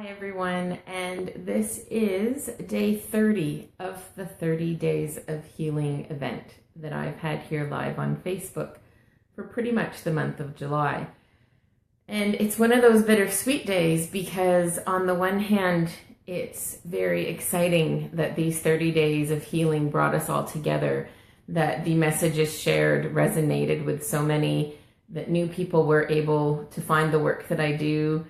Everyone, and this is day 30 of the 30 Days of Healing event that I've had here live on Facebook for pretty much the month of July. And it's one of those bittersweet days because on the one hand, it's very exciting that these 30 days of healing brought us all together, that the messages shared resonated with so many, that new people were able to find the work that I do,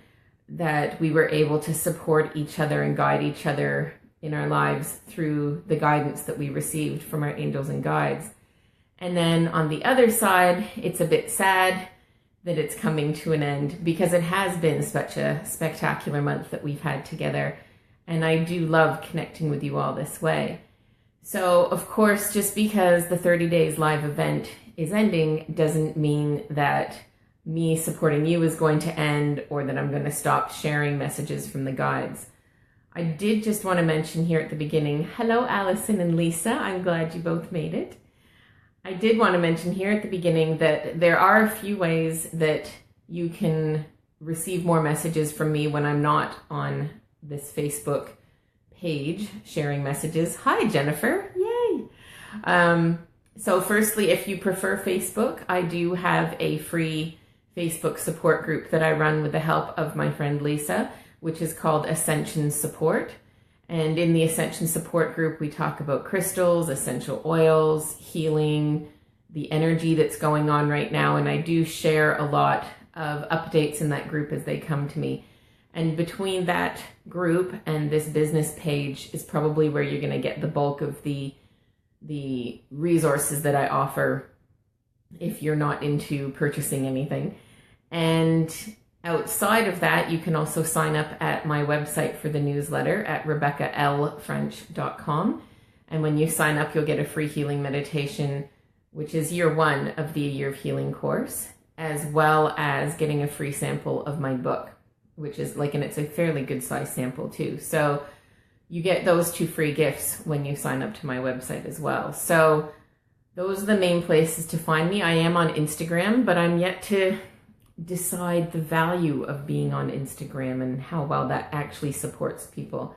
that we were able to support each other and guide each other in our lives through the guidance that we received from our angels and guides. And then on the other side, it's a bit sad that it's coming to an end because it has been such a spectacular month that we've had together. And I do love connecting with you all this way. So, of course, just because the 30 Days live event is ending doesn't mean that me supporting you is going to end or that I'm going to stop sharing messages from the guides. I did just want to mention here at the beginning, hello Allison and Lisa, I'm glad you both made it. I did want to mention here at the beginning that there are a few ways that you can receive more messages from me when I'm not on this Facebook page sharing messages. Hi Jennifer, yay! So firstly, if you prefer Facebook, I do have a free Facebook support group that I run with the help of my friend Lisa, which is called Ascension Support. And in the Ascension Support group, we talk about crystals, essential oils, healing, the energy that's going on right now. And I do share a lot of updates in that group as they come to me. And between that group and this business page is probably where you're going to get the bulk of the resources that I offer if you're not into purchasing anything. And outside of that, you can also sign up at my website for the newsletter at RebeccaLFrench.com. And when you sign up, you'll get a free healing meditation, which is year one of the Year of Healing course, as well as getting a free sample of my book, which is and it's a fairly good size sample too. So you get those two free gifts when you sign up to my website as well. So those are the main places to find me. I am on Instagram, but I'm yet to decide the value of being on Instagram and how well that actually supports people.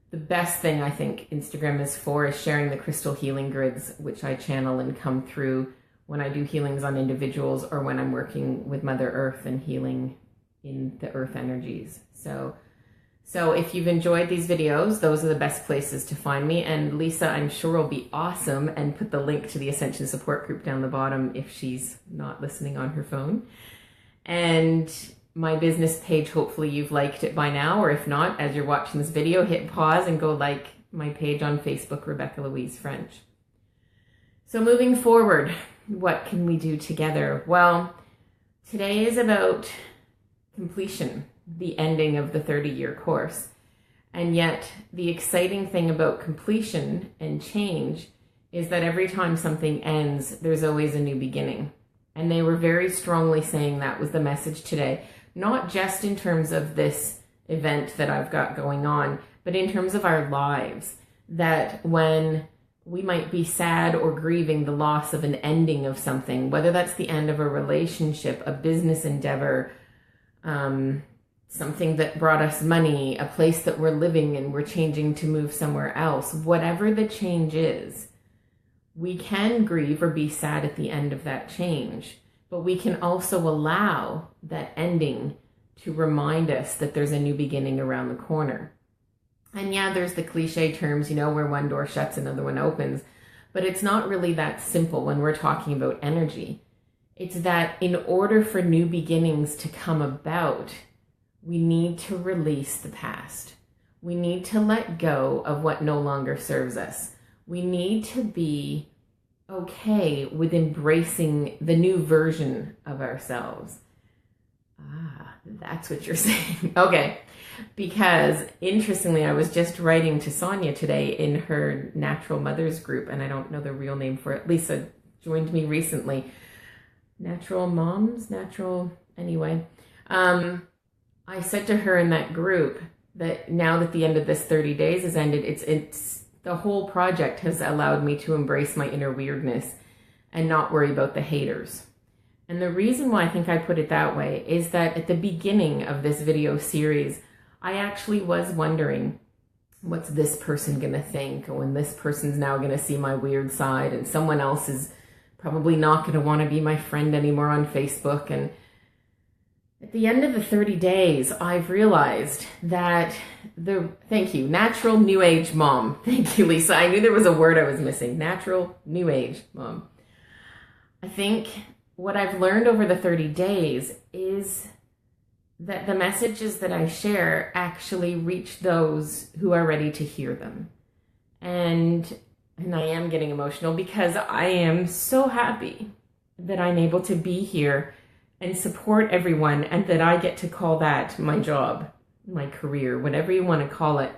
The best thing I think Instagram is for is sharing the crystal healing grids, which I channel and come through when I do healings on individuals or when I'm working with Mother Earth and healing in the earth energies. So if you've enjoyed these videos, those are the best places to find me. And Lisa, I'm sure, will be awesome and put the link to the Ascension Support group down the bottom if she's not listening on her phone. And my business page, hopefully you've liked it by now, or if not, as you're watching this video, hit pause and go like my page on Facebook, Rebecca Louise French. So moving forward, what can we do together? Well, today is about completion, the ending of the 30-year course. And yet the exciting thing about completion and change is that every time something ends, there's always a new beginning. And they were very strongly saying that was the message today, not just in terms of this event that I've got going on, but in terms of our lives, that when we might be sad or grieving the loss of an ending of something, whether that's the end of a relationship, a business endeavor, something that brought us money, a place that we're living in, we're changing to move somewhere else, whatever the change is, we can grieve or be sad at the end of that change, but we can also allow that ending to remind us that there's a new beginning around the corner. And yeah, there's the cliche terms, where one door shuts, another one opens, but it's not really that simple when we're talking about energy. It's that in order for new beginnings to come about, we need to release the past. We need to let go of what no longer serves us. We need to be okay with embracing the new version of ourselves. That's what you're saying. Okay. Because interestingly, I was just writing to Sonia today in her Natural Mothers group, and I don't know the real name for it. Lisa joined me recently. Anyway. I said to her in that group that now that the end of this 30 days has ended, it's the whole project has allowed me to embrace my inner weirdness and not worry about the haters. And the reason why I think I put it that way is that at the beginning of this video series, I actually was wondering, what's this person going to think? When this person's now going to see my weird side, and someone else is probably not going to want to be my friend anymore on Facebook. And at the end of the 30 days, I've realized that thank you, natural new age mom. Thank you, Lisa. I knew there was a word I was missing. Natural new age mom. I think what I've learned over the 30 days is that the messages that I share actually reach those who are ready to hear them. And I am getting emotional because I am so happy that I'm able to be here and support everyone, and that I get to call that my job, my career, whatever you want to call it.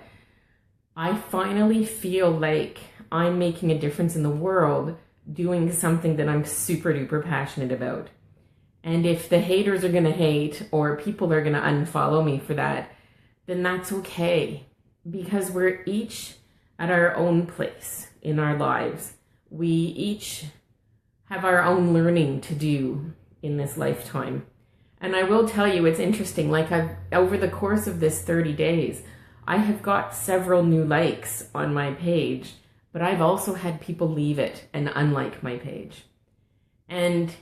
I finally feel like I'm making a difference in the world, doing something that I'm super duper passionate about. And if the haters are going to hate, or people are going to unfollow me for that, then that's okay, because we're each at our own place in our lives. We each have our own learning to do in this lifetime. And I will tell you, it's interesting, like over the course of this 30 days, I have got several new likes on my page, but I've also had people leave it and unlike my page. And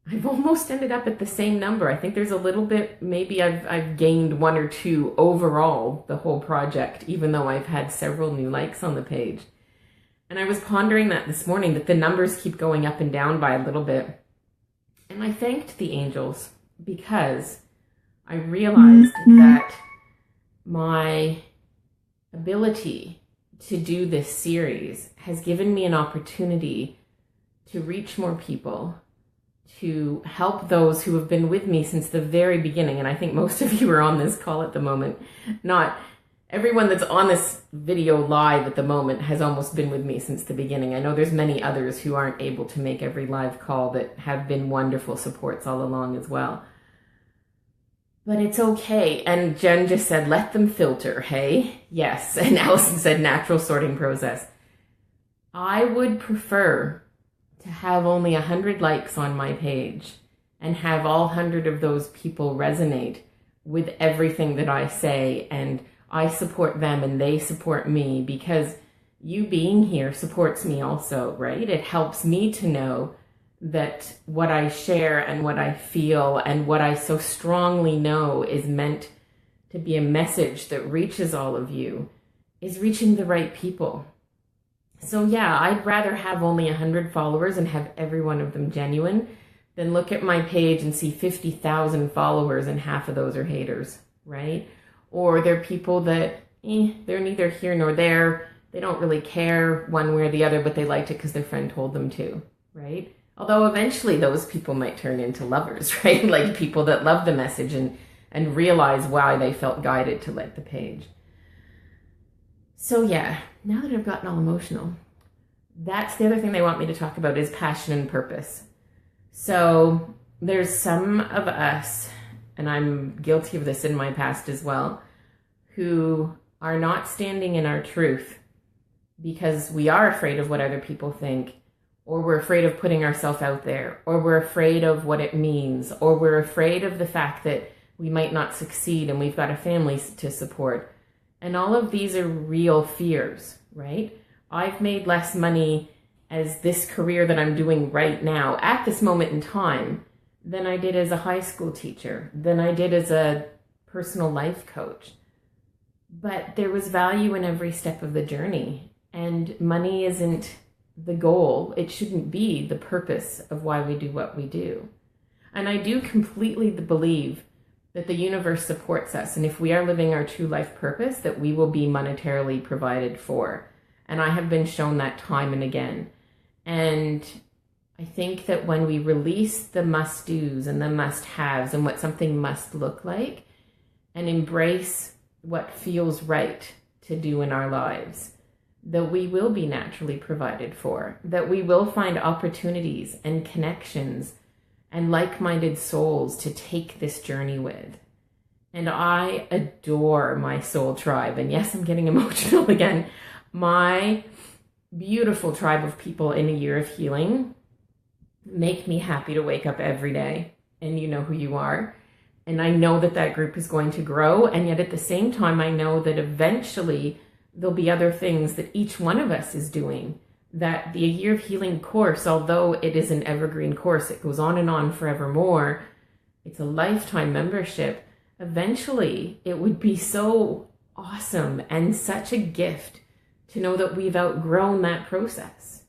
I've almost ended up at the same number. I think there's a little bit, maybe I've gained 1 or 2 overall, the whole project, even though I've had several new likes on the page. And I was pondering that this morning, that the numbers keep going up and down by a little bit. And I thanked the angels, because I realized that my ability to do this series has given me an opportunity to reach more people, to help those who have been with me since the very beginning. And I think most of you are on this call at the moment. Not everyone that's on this video live at the moment has almost been with me since the beginning. I know there's many others who aren't able to make every live call that have been wonderful supports all along as well. But it's okay. And Jen just said, let them filter, hey? Yes. And Allison said, natural sorting process. I would prefer to have only 100 likes on my page and have all 100 of those people resonate with everything that I say, and I support them and they support me, because you being here supports me also, right? It helps me to know that what I share and what I feel and what I so strongly know is meant to be a message that reaches all of you is reaching the right people. So yeah, I'd rather have only 100 followers and have every one of them genuine than look at my page and see 50,000 followers and half of those are haters, right? Or they're people that, they're neither here nor there. They don't really care one way or the other, but they liked it because their friend told them to, right? Although eventually those people might turn into lovers, right? Like people that love the message and realize why they felt guided to like the page. So yeah, now that I've gotten all emotional, that's the other thing they want me to talk about is passion and purpose. So there's some of us, and I'm guilty of this in my past as well, who are not standing in our truth because we are afraid of what other people think, or we're afraid of putting ourselves out there, or we're afraid of what it means, or we're afraid of the fact that we might not succeed and we've got a family to support. And all of these are real fears, right? I've made less money as this career that I'm doing right now at this moment in time than I did as a high school teacher, than I did as a personal life coach. But there was value in every step of the journey, and money isn't the goal. It shouldn't be the purpose of why we do what we do. And I do completely believe that the universe supports us, and if we are living our true life purpose, that we will be monetarily provided for. And I have been shown that time and again. And I think that when we release the must-dos and the must-haves and what something must look like, and embrace what feels right to do in our lives, that we will be naturally provided for, that we will find opportunities and connections and like-minded souls to take this journey with. And I adore my soul tribe. And yes, I'm getting emotional again. My beautiful tribe of people in a year of healing make me happy to wake up every day. And you know who you are. And I know that that group is going to grow. And yet at the same time, I know that eventually there'll be other things that each one of us is doing. That the Year of Healing course, although it is an evergreen course, it goes on and on forevermore. It's a lifetime membership. Eventually, it would be so awesome and such a gift to know that we've outgrown that process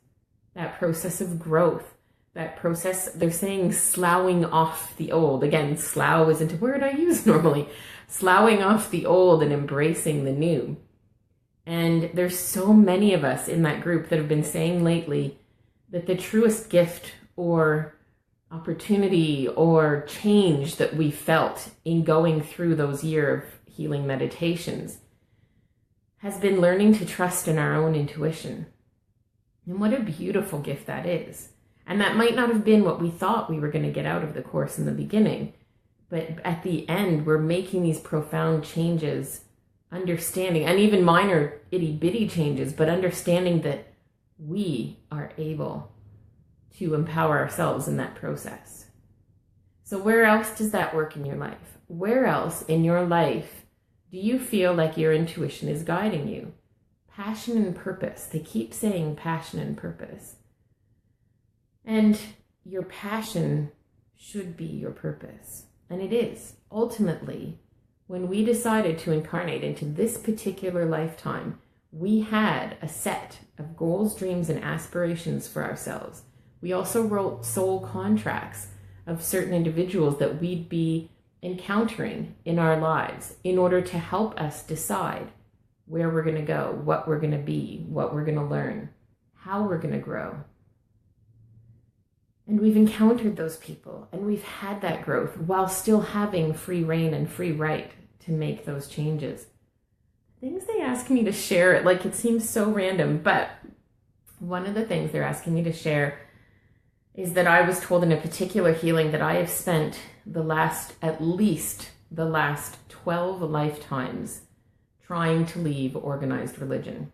of growth, that process, they're saying sloughing off the old. Again, slough isn't a word I use normally. Sloughing off the old and embracing the new. And there's so many of us in that group that have been saying lately that the truest gift or opportunity or change that we felt in going through those Year of Healing meditations has been learning to trust in our own intuition. And what a beautiful gift that is. And that might not have been what we thought we were going to get out of the course in the beginning. But at the end, we're making these profound changes, understanding, and even minor itty bitty changes, but understanding that we are able to empower ourselves in that process. So where else does that work in your life? Where else in your life do you feel like your intuition is guiding you? Passion and purpose. They keep saying passion and purpose. And your passion should be your purpose. And it is. Ultimately, when we decided to incarnate into this particular lifetime, we had a set of goals, dreams, and aspirations for ourselves. We also wrote soul contracts of certain individuals that we'd be encountering in our lives in order to help us decide where we're going to go, what we're going to be, what we're going to learn, how we're going to grow. And we've encountered those people and we've had that growth while still having free reign and free right to make those changes. Things they ask me to share, it seems so random, but one of the things they're asking me to share is that I was told in a particular healing that I have spent at least the last 12 lifetimes trying to leave organized religion.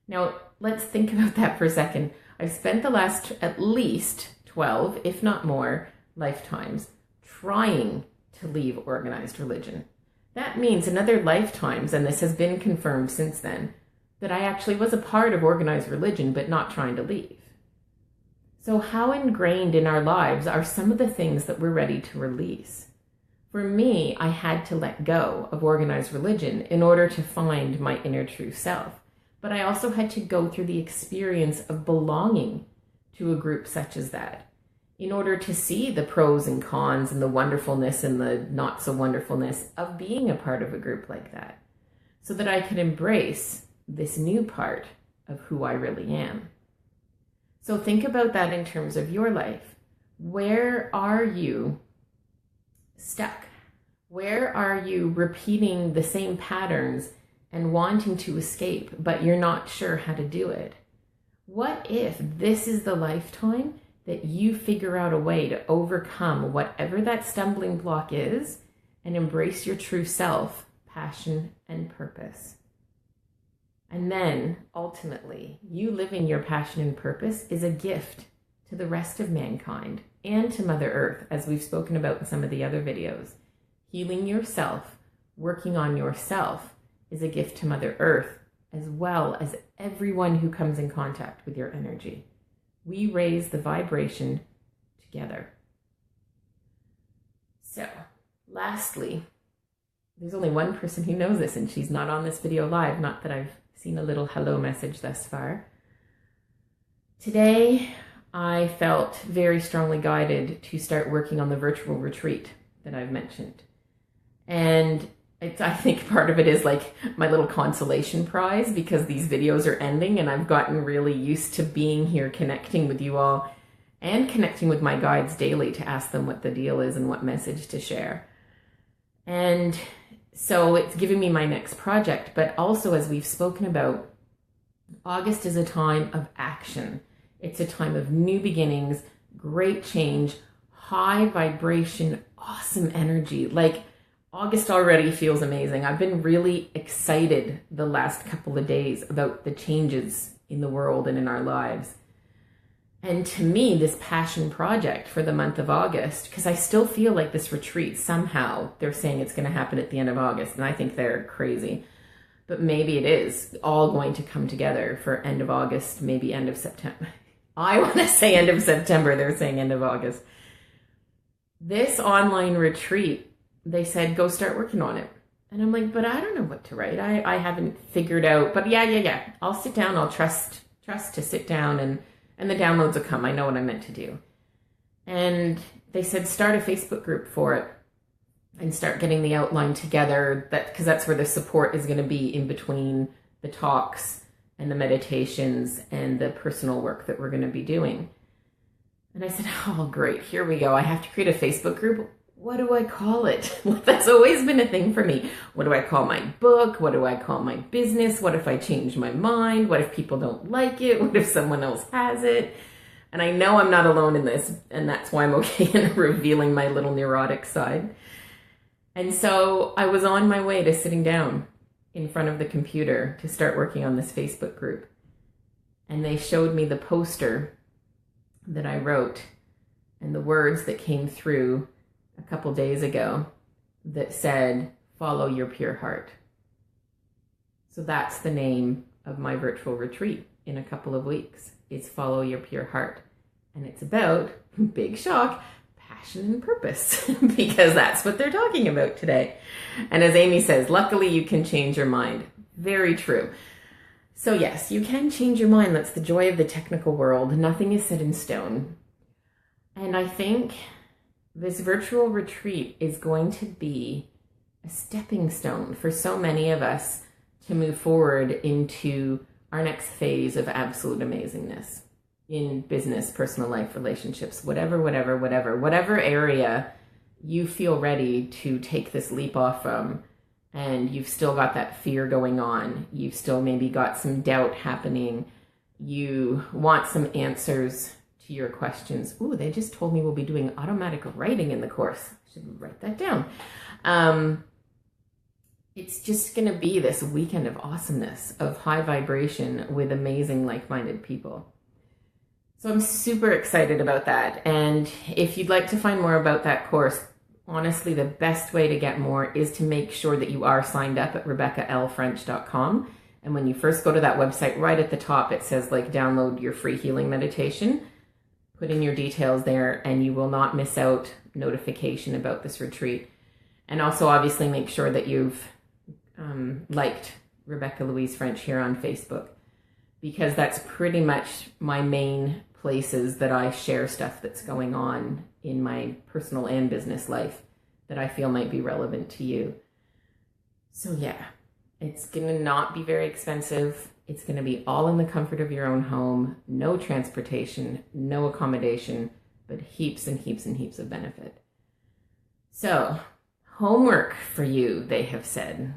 Now, let's think about that for a second. I've spent the last at least 12, if not more, lifetimes trying to leave organized religion. That means in other lifetimes, and this has been confirmed since then, that I actually was a part of organized religion, but not trying to leave. So how ingrained in our lives are some of the things that we're ready to release? For me, I had to let go of organized religion in order to find my inner true self. But I also had to go through the experience of belonging to a group such as that in order to see the pros and cons and the wonderfulness and the not so wonderfulness of being a part of a group like that, so that I could embrace this new part of who I really am. So think about that in terms of your life. Where are you stuck? Where are you repeating the same patterns and wanting to escape, but you're not sure how to do it? What if this is the lifetime that you figure out a way to overcome whatever that stumbling block is and embrace your true self, passion, and purpose? And then, ultimately, you living your passion and purpose is a gift to the rest of mankind and to Mother Earth, as we've spoken about in some of the other videos. Healing yourself, working on yourself, is a gift to Mother Earth, as well as everyone who comes in contact with your energy. We raise the vibration together. So, lastly, there's only one person who knows this, and she's not on this video live, not that I've seen a little hello message thus far. Today, I felt very strongly guided to start working on the virtual retreat that I've mentioned. And I think part of it is like my little consolation prize, because these videos are ending and I've gotten really used to being here connecting with you all and connecting with my guides daily to ask them what the deal is and what message to share. And so it's giving me my next project, but also, as we've spoken about, August is a time of action. It's a time of new beginnings, great change, high vibration, awesome energy. Like, August already feels amazing. I've been really excited the last couple of days about the changes in the world and in our lives. And to me, this passion project for the month of August, because I still feel like this retreat, somehow they're saying it's going to happen at the end of August, and I think they're crazy. But maybe it is all going to come together for end of August, maybe end of September. I want to say end of September. They're saying end of August. This online retreat, they said, go start working on it. And I'm like, but I don't know what to write. I haven't figured out. But yeah. I'll sit down. I'll trust to sit down and the downloads will come. I know what I'm meant to do. And they said, start a Facebook group for it and start getting the outline together, because that's where the support is going to be in between the talks and the meditations and the personal work that we're going to be doing. And I said, oh, great. Here we go. I have to create a Facebook group. What do I call it? That's always been a thing for me. What do I call my book? What do I call my business? What if I change my mind? What if people don't like it? What if someone else has it? And I know I'm not alone in this, and that's why I'm okay in revealing my little neurotic side. And so I was on my way to sitting down in front of the computer to start working on this Facebook group. And they showed me the poster that I wrote and the words that came through a couple days ago that said, follow your pure heart. So that's the name of my virtual retreat in a couple of weeks, is Follow Your Pure Heart. And it's about, big shock, passion and purpose, because that's what they're talking about today. And as Amy says, luckily you can change your mind. Very true. So yes, you can change your mind. That's the joy of the technical world. Nothing is set in stone. And I think this virtual retreat is going to be a stepping stone for so many of us to move forward into our next phase of absolute amazingness in business, personal life, relationships, whatever area you feel ready to take this leap off from, and you've still got that fear going on. You've still maybe got some doubt happening. You want some answers to your questions. Ooh, they just told me we'll be doing automatic writing in the course. I should write that down. It's just going to be this weekend of awesomeness, of high vibration with amazing like-minded people. So I'm super excited about that. And if you'd like to find more about that course, honestly, the best way to get more is to make sure that you are signed up at RebeccaLFrench.com. And when you first go to that website, right at the top, it says download your free healing meditation. Put in your details there and you will not miss out notification about this retreat. And also obviously make sure that you've liked Rebecca Louise French here on Facebook, because that's pretty much my main places that I share stuff that's going on in my personal and business life that I feel might be relevant to you. So yeah, it's going to not be very expensive. It's going to be all in the comfort of your own home, no transportation, no accommodation, but heaps and heaps and heaps of benefit. So, homework for you, they have said,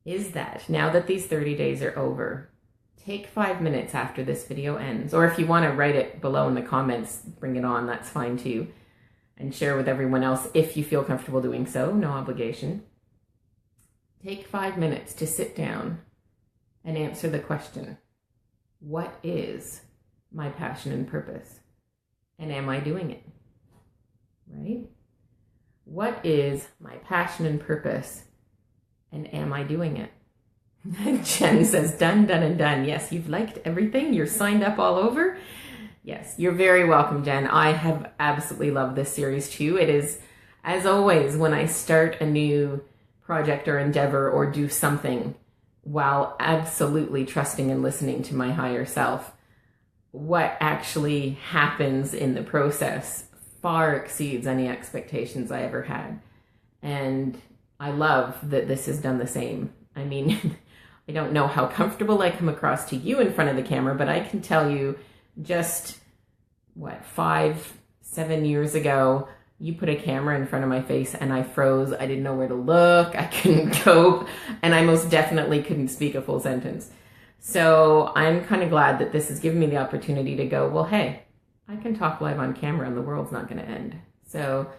is that now that these 30 days are over, take 5 minutes after this video ends, or if you want to write it below in the comments, bring it on, that's fine too, and share with everyone else if you feel comfortable doing so, no obligation. Take 5 minutes to sit down and answer the question, what is my passion and purpose? And am I doing it? Right? What is my passion and purpose? And am I doing it? Jen says, done, done, and done. Yes, you've liked everything. You're signed up all over. Yes, you're very welcome, Jen. I have absolutely loved this series too. It is, as always, when I start a new project or endeavor or do something while absolutely trusting and listening to my higher self, what actually happens in the process far exceeds any expectations I ever had. And I love that this has done the same. I mean, I don't know how comfortable I come across to you in front of the camera, but I can tell you just, 5-7 years ago, you put a camera in front of my face and I froze. I didn't know where to look. I couldn't cope. And I most definitely couldn't speak a full sentence. So I'm kind of glad that this has given me the opportunity to go, well, hey, I can talk live on camera and the world's not going to end. So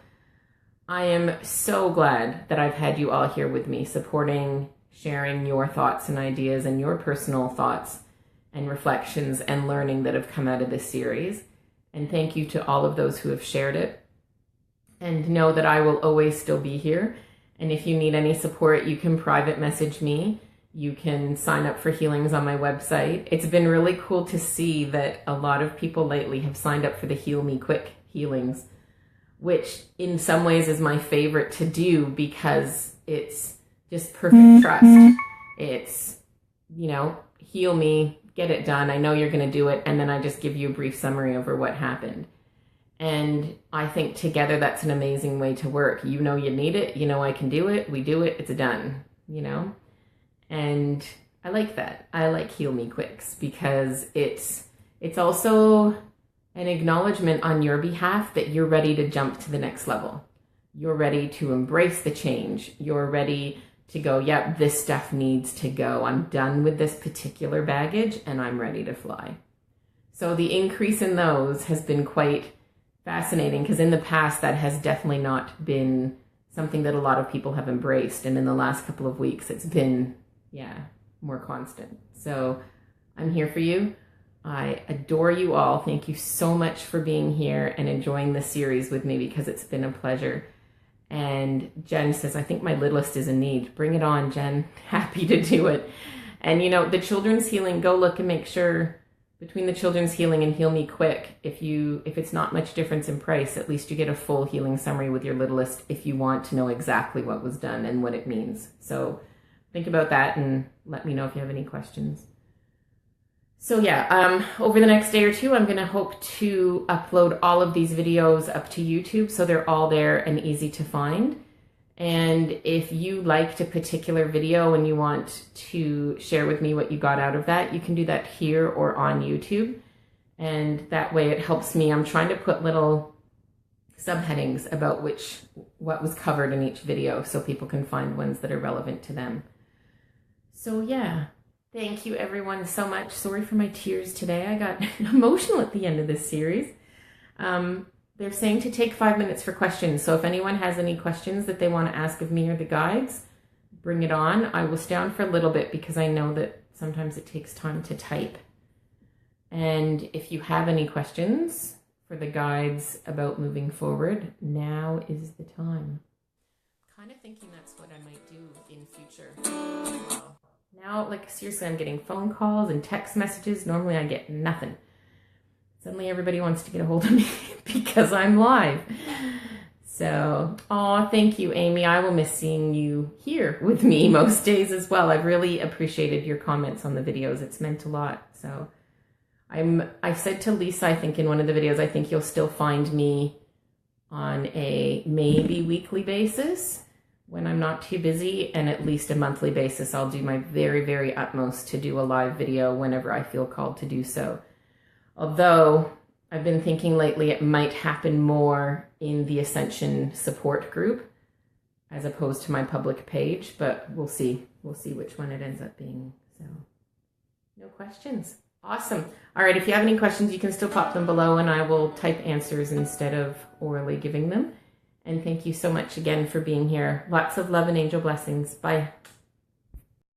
I am so glad that I've had you all here with me, supporting, sharing your thoughts and ideas and your personal thoughts and reflections and learning that have come out of this series. And thank you to all of those who have shared it. And know that I will always still be here. And if you need any support, you can private message me. You can sign up for healings on my website. It's been really cool to see that a lot of people lately have signed up for the Heal Me Quick healings, which in some ways is my favorite to do because it's just perfect trust. It's, heal me, get it done. I know you're going to do it. And then I just give you a brief summary over what happened. And I think together that's an amazing way to work. You know you need it. You know I can do it. We do it. It's done, And I like that. I like Heal Me Quicks because it's also an acknowledgement on your behalf that you're ready to jump to the next level. You're ready to embrace the change. You're ready to go, yep, this stuff needs to go. I'm done with this particular baggage and I'm ready to fly. So the increase in those has been quite fascinating because in the past that has definitely not been something that a lot of people have embraced. And in the last couple of weeks, it's been, more constant. So I'm here for you. I adore you all. Thank you so much for being here and enjoying this series with me because it's been a pleasure. And Jen says, I think my littlest is in need. Bring it on, Jen. Happy to do it. And the children's healing, go look and make sure between the children's healing and Heal Me Quick, if it's not much difference in price, at least you get a full healing summary with your littlest if you want to know exactly what was done and what it means. So think about that and let me know if you have any questions. So over the next day or two, I'm going to hope to upload all of these videos up to YouTube so they're all there and easy to find. And if you liked a particular video and you want to share with me what you got out of that, you can do that here or on YouTube. And that way it helps me. I'm trying to put little subheadings about what was covered in each video so people can find ones that are relevant to them. So thank you everyone so much. Sorry for my tears today. I got emotional at the end of this series. They're saying to take 5 minutes for questions. So if anyone has any questions that they want to ask of me or the guides, bring it on. I will stay on for a little bit because I know that sometimes it takes time to type. And if you have any questions for the guides about moving forward, now is the time. Kind of thinking that's what I might do in future. Now, seriously, I'm getting phone calls and text messages. Normally I get nothing. Suddenly everybody wants to get a hold of me because I'm live. So, thank you, Amy. I will miss seeing you here with me most days as well. I've really appreciated your comments on the videos. It's meant a lot. So I said to Lisa, I think in one of the videos, I think you'll still find me on a maybe weekly basis when I'm not too busy, and at least a monthly basis. I'll do my very, very utmost to do a live video whenever I feel called to do so. Although I've been thinking lately it might happen more in the Ascension support group as opposed to my public page, but we'll see. We'll see which one it ends up being. So no questions. Awesome. All right, if you have any questions, you can still pop them below and I will type answers instead of orally giving them. And thank you so much again for being here. Lots of love and angel blessings. Bye.